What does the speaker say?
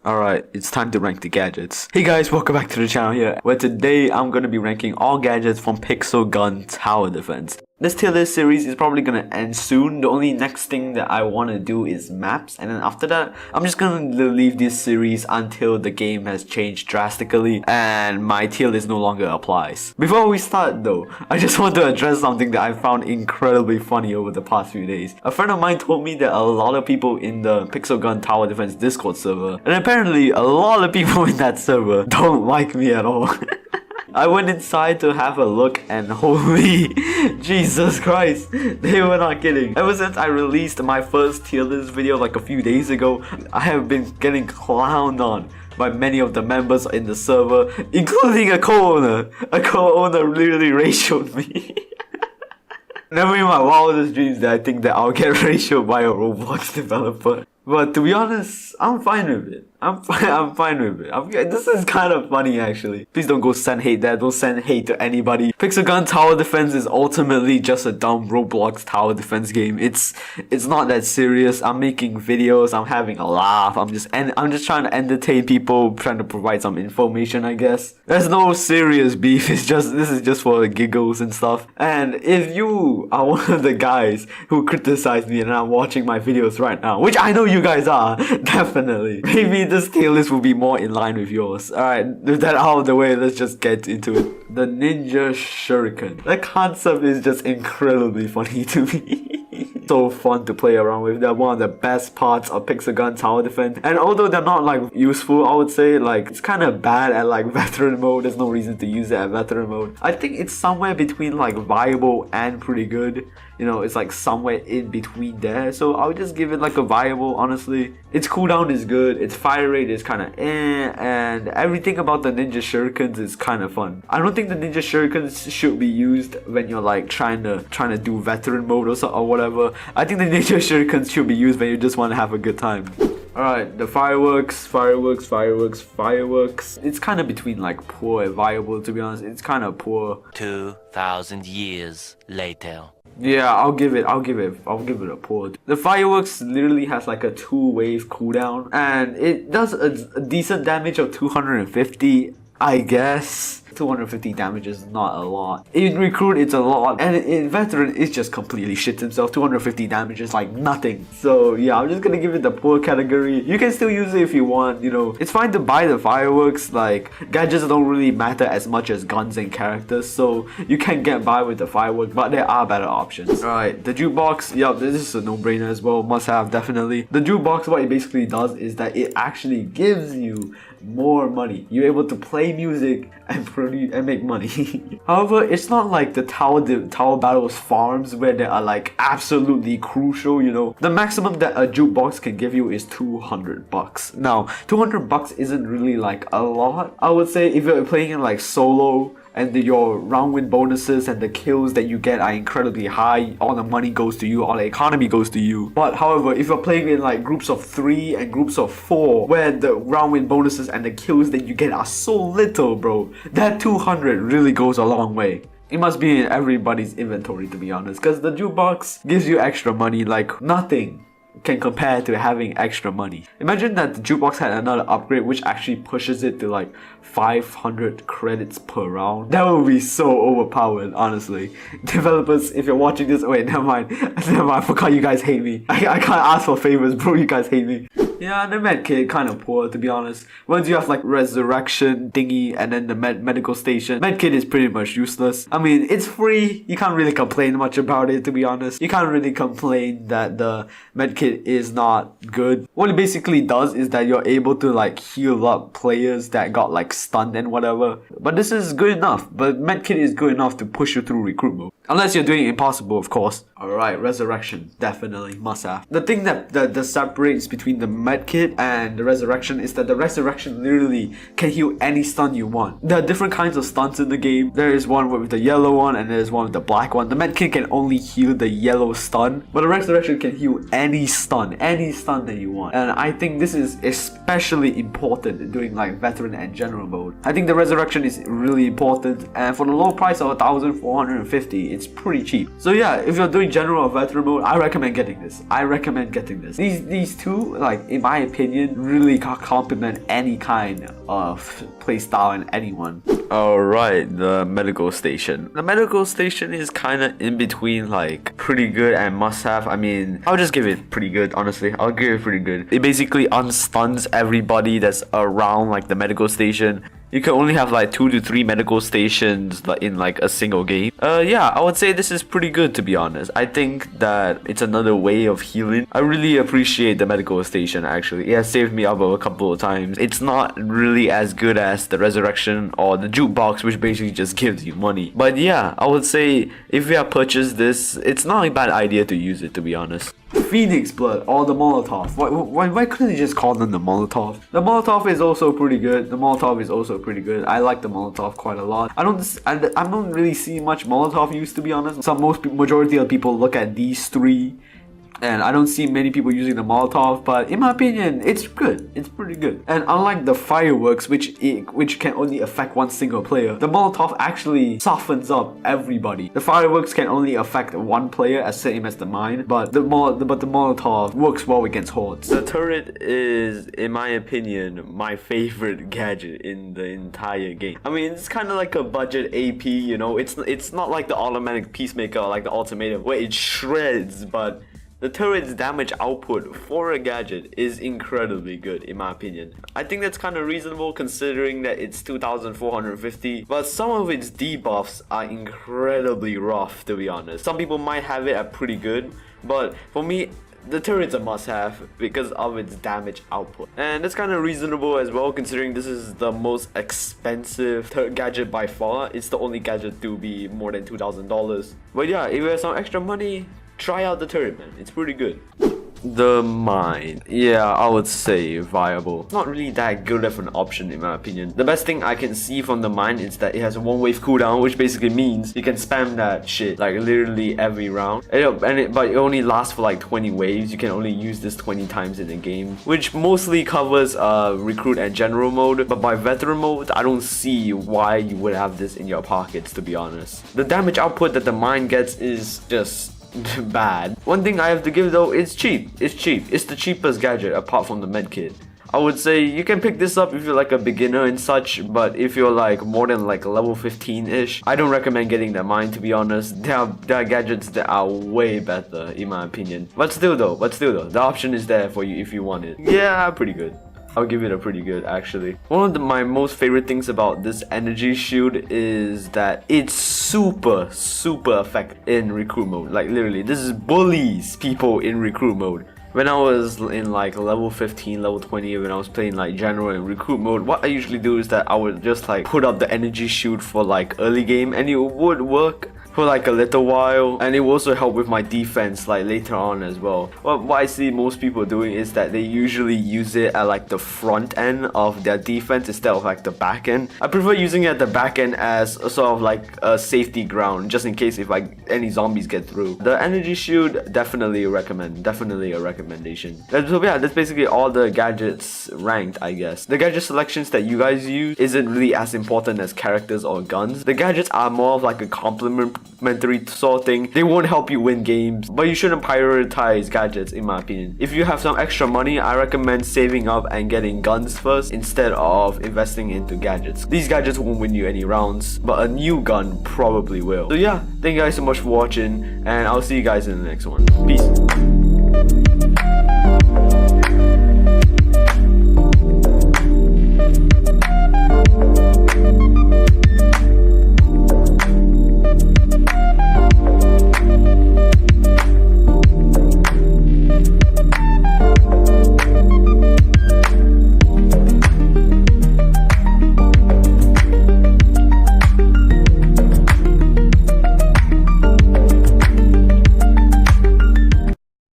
Alright, it's time to rank the gadgets. Hey guys, welcome back to the channel here, where today I'm gonna be ranking all gadgets from PixelJunk Tower Defense. This tier list series is probably gonna end soon. The only next thing that I want to do is maps, and then after that, I'm just gonna leave this series until the game has changed drastically and my tier list no longer applies. Before we start though, I just want to address something that I found incredibly funny over the past few days. A friend of mine told me that a lot of people in the PixelJunk Tower Defense Discord server, and apparently a lot of people in that server don't like me at all. I went inside to have a look and holy Jesus Christ, they were not kidding. Ever since I released my first tier list video like a few days ago, I have been getting clowned on by many of the members in the server, including a co-owner. A co-owner literally ratioed me. Never in my wildest dreams that I think that I'll get ratioed by a Roblox developer. But to be honest, I'm fine with it. I'm fine with it. This is kind of funny actually. Please don't go send hate there. Don't send hate to anybody. PixelJunk Tower Defense is ultimately just a dumb Roblox tower defense game. It's not that serious. I'm making videos. I'm having a laugh. I'm just trying to entertain people, trying to provide some information, I guess. There's no serious beef. This is just for the giggles and stuff. And if you are one of the guys who criticize me and are watching my videos right now, which I know you guys are, definitely, maybe this tier list will be more in line with yours. Alright, with that out of the way, let's just get into it. The Ninja Shuriken. The concept is just incredibly funny to me. So fun to play around with. They're one of the best parts of PixelJunk Tower Defense. And although they're not like useful, I would say like it's kind of bad at like veteran mode. There's no reason to use it at veteran mode. I think it's somewhere between like viable and pretty good. You know, it's like somewhere in between there. So I would just give it like a viable, honestly. Its cooldown is good. Its fire rate is kind of and everything about the Ninja Shurikens is kind of fun. I don't think the Ninja Shurikens should be used when you're like trying to do veteran mode or whatever. I think the Ninja Shurikens should be used when you just want to have a good time. Alright, the fireworks. It's kind of between like poor and viable, to be honest. It's kind of poor. 2,000 years later. Yeah, I'll give it a poor. The fireworks literally has like a 2-wave cooldown, and it does a decent damage of 250, I guess. 250 damage is not a lot. In recruit it's a lot, and in veteran it's just completely shits himself. 250 damage is like nothing. So yeah, I'm just gonna give it the poor category. You can still use it if you want, you know. It's fine to buy the fireworks. Like gadgets don't really matter as much as guns and characters, so you can get by with the firework, but there are better options. Alright, the jukebox. Yeah, this is a no-brainer as well. Must have, definitely. The jukebox, what it basically does is that it actually gives you more money. You're able to play music and produce and make money. However, it's not like the tower battles farms where they are like absolutely crucial, you know. The maximum that a jukebox can give you is 200 bucks. Now, 200 bucks isn't really like a lot. I would say if you're playing in like solo, and your round win bonuses and the kills that you get are incredibly high, all the money goes to you, all the economy goes to you. But however, if you're playing in like groups of 3 and groups of 4, where the round win bonuses and the kills that you get are so little, bro, that 200 really goes a long way. It must be in everybody's inventory, to be honest, because the jukebox gives you extra money like nothing can compare to having extra money. Imagine that the jukebox had another upgrade which actually pushes it to like 500 credits per round. That would be so overpowered, honestly. Developers, if you're watching this, wait, never mind, I forgot you guys hate me. I can't ask for favors, bro, you guys hate me. Yeah, the medkit kind of poor, to be honest. Once you have like resurrection thingy and then the medical station, medkit is pretty much useless. I mean, it's free. You can't really complain much about it, to be honest. You can't really complain that the medkit is not good. What it basically does is that you're able to like heal up players that got like stunned and whatever. But this is good enough. But medkit is good enough to push you through recruit mode. Unless you're doing impossible, of course. Alright, resurrection. Definitely must have. The thing that separates between the medkit and the resurrection is that the resurrection literally can heal any stun you want. There are different kinds of stuns in the game. There is one with the yellow one and there's one with the black one. The medkit can only heal the yellow stun, but the resurrection can heal any stun that you want. And I think this is especially important in doing like veteran and general mode. I think the resurrection is really important, and for the low price of 1,450, it's pretty cheap. So yeah, if you're doing general or veteran mode, I recommend getting this. These two, like in my opinion, really complement any kind of playstyle in anyone. Alright, the medical station. The medical station is kind of in between like pretty good and must have. I mean, I'll just give it pretty good, honestly. I'll give it pretty good. It basically unstuns everybody that's around like the medical station. You can only have like 2 to 3 medical stations in like a single game. Yeah, I would say this is pretty good, to be honest. I think that it's another way of healing. I really appreciate the medical station, actually. It has saved me up a couple of times. It's not really as good as the resurrection or the jukebox, which basically just gives you money. But yeah, I would say if you have purchased this, it's not a bad idea to use it, to be honest. Phoenix Blood or the Molotov. Why couldn't you just call them the Molotov? The Molotov is also pretty good. I like the Molotov quite a lot. I don't really see much Molotov use, to be honest. Majority of people look at these three, and I don't see many people using the Molotov, but in my opinion, it's good. It's pretty good. And unlike the fireworks, which can only affect one single player, the Molotov actually softens up everybody. The fireworks can only affect one player, as same as the mine, but the Molotov works well against hordes. The turret is, in my opinion, my favorite gadget in the entire game. I mean, it's kind of like a budget AP, you know. It's not like the automatic peacemaker or like the ultimatum where it shreds, but the turret's damage output for a gadget is incredibly good, in my opinion. I think that's kind of reasonable considering that it's 2,450, but some of its debuffs are incredibly rough, to be honest. Some people might have it at pretty good, but for me, the turret's a must-have because of its damage output. And that's kind of reasonable as well, considering this is the most expensive gadget by far. It's the only gadget to be more than $2,000. But yeah, if you have some extra money, try out the turret, man. It's pretty good. The mine. Yeah, I would say viable. It's not really that good of an option in my opinion. The best thing I can see from the mine is that it has a 1-wave cooldown, which basically means you can spam that shit like literally every round. But it only lasts for like 20 waves. You can only use this 20 times in a game, which mostly covers recruit and general mode. But by veteran mode, I don't see why you would have this in your pockets, to be honest. The damage output that the mine gets is just bad. One thing I have to give though, it's cheap. It's the cheapest gadget apart from the Medkit. I would say you can pick this up if you're like a beginner and such, but if you're like more than like level 15-ish, I don't recommend getting the mine, to be honest. There are gadgets that are way better in my opinion. But still though, the option is there for you if you want it. Yeah, pretty good. I'll give it a pretty good, actually. One of my most favorite things about this energy shield is that it's super effective in recruit mode. Like literally, this is bullies people in recruit mode. When I was in like level 15, level 20, when I was playing like general and recruit mode, what I usually do is that I would just like put up the energy shield for like early game, and it would work for like a little while, and it will also help with my defense like later on as well. What I see most people doing is that they usually use it at like the front end of their defense instead of like the back end. I prefer using it at the back end as a sort of like a safety ground, just in case if like any zombies get through. The energy shield, definitely a recommendation. So yeah, that's basically all the gadgets ranked, I guess. The gadget selections that you guys use isn't really as important as characters or guns. The gadgets are more of like a complementary sort of thing. They won't help you win games, but you shouldn't prioritize gadgets, in my opinion. If you have some extra money, I recommend saving up and getting guns first instead of investing into gadgets. These gadgets won't win you any rounds, but a new gun probably will. So yeah, thank you guys so much for watching, and I'll see you guys in the next one. Peace.